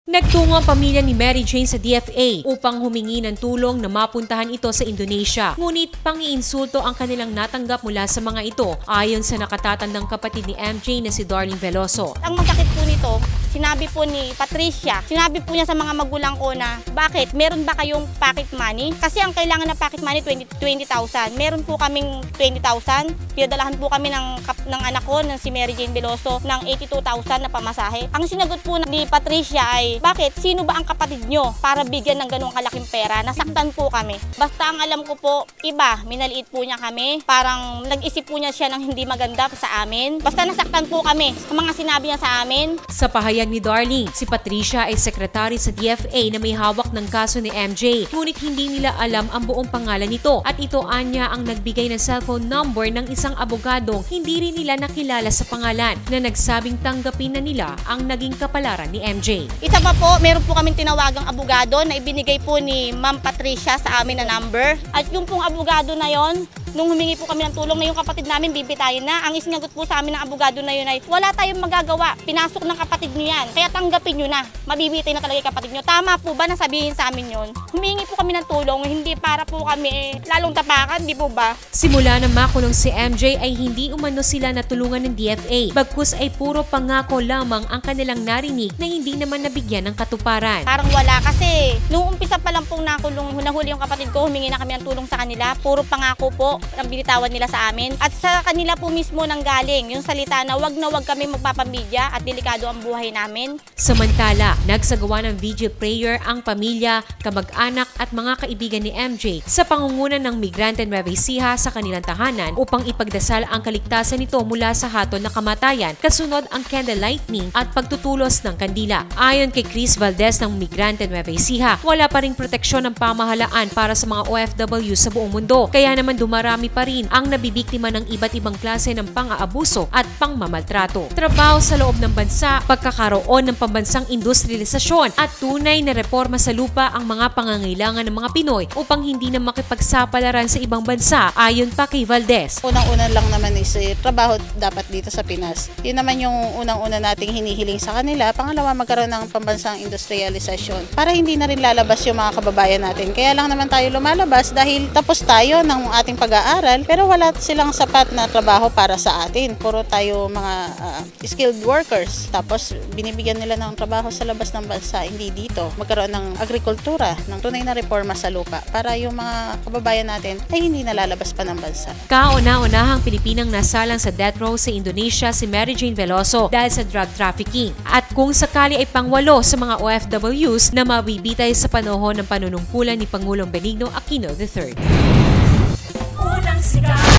Nagtungo ang pamilya ni Mary Jane sa DFA upang humingi ng tulong na mapuntahan ito sa Indonesia. Ngunit pang-iinsulto ang kanilang natanggap mula sa mga ito ayon sa nakatatandang kapatid ni MJ na si Darlene Veloso. Ang masakit po nito, sinabi po ni Patricia, sinabi po niya sa mga magulang ko na, bakit? Meron ba kayong pocket money? Kasi ang kailangan na pocket money, 20,000. Meron po kaming 20,000. Pinadalahan po kami ng anak ko, ng si Mary Jane Veloso, ng 82,000 na pamasahe. Ang sinagot po ni Patricia ay, bakit? Sino ba ang kapatid nyo para bigyan ng ganung kalaking pera? Nasaktan po kami. Basta ang alam ko po, iba, minaliit po niya kami. Parang nag-isip po niya siya ng hindi maganda sa amin. Basta nasaktan po kami sa mga sinabi niya sa amin. Sa pahayag ni Darlene, si Patricia ay sekretary sa DFA na may hawak ng kaso ni MJ. Ngunit hindi nila alam ang buong pangalan nito at ito anya ang nagbigay ng cellphone number ng isang abogadong hindi rin nila nakilala sa pangalan na nagsabing tanggapin na nila ang naging kapalaran ni MJ. Isa pa po, meron po kaming tinawagang abogado na ibinigay po ni Ma'am Patricia sa amin na number. At yung pong abogado na yon, nung humingi po kami ng tulong na yung kapatid namin bibitayin na, ang isinagot po sa amin ng abogado na yun ay, wala tayong magagawa, pinasok ng kapatid nyo yan, kaya tanggapin nyo na, mabibitay na talaga yung kapatid nyo. Tama po ba na sabihin sa amin yun? Humingi po kami ng tulong, hindi para po kami lalong tapakan, di po ba? Simula na makulong si MJ ay hindi umano sila natulungan ng DFA, bagkus ay puro pangako lamang ang kanilang narinig na hindi naman nabigyan ng katuparan. Parang wala kasi, nung umpisa pa lang pong nahuli yung kapatid ko, humingi na kami ng tulong sa kanila, puro pangako po ang binitawan nila sa amin. At sa kanila po mismo nanggaling yung salita na wag kami magpapamedya at delikado ang buhay namin. Samantala, nagsagawa ng vigil prayer ang pamilya, kamag-anak at mga kaibigan ni MJ sa pangunguna ng Migrante Nueva Ecija sa kanilang tahanan upang ipagdasal ang kaligtasan nito mula sa hatol na kamatayan kasunod ang candle lightning at pagtutulos ng kandila. Ayon kay Chris Valdez ng Migrante Nueva Ecija, wala pa ring proteksyon ng pamahalaan para sa mga OFW sa buong mundo. Kaya naman dumarami pa rin ang nabibiktima ng iba't ibang klase ng pang-aabuso at pangmamaltrato. Trabaho sa loob ng bansa, pagkakaroon ng pambansang industrialisasyon at tunay na reforma sa lupa ang mga pangangailangan ng mga Pinoy upang hindi na makipagsapalaran sa ibang bansa ayon pa kay Valdez. Unang-una lang naman is trabaho dapat dito sa Pinas. Yun naman yung unang-una nating hinihiling sa kanila. Pangalawa, magkaroon ng pambansang industrialisasyon para hindi na rin lalabas yung mga kababayan natin. Kaya lang naman tayo lumalabas dahil tapos tayo ng ating pag-aaral pero wala silang sapat na trabaho para sa atin. Puro tayo mga skilled workers. Tapos binibigyan nila ng trabaho sa labas ng bansa, hindi dito. Magkaroon ng agrikultura, ng tunay na reforma sa lupa para yung mga kababayan natin ay hindi nalalabas pa ng bansa. Kauna-unahang Pilipinang nasalang sa death row sa Indonesia si Mary Jane Veloso dahil sa drug trafficking. At kung sakali ay pangwalo sa mga OFWs na mabibitay sa panahon ng panunungkulan ni Pangulong Benigno Aquino III.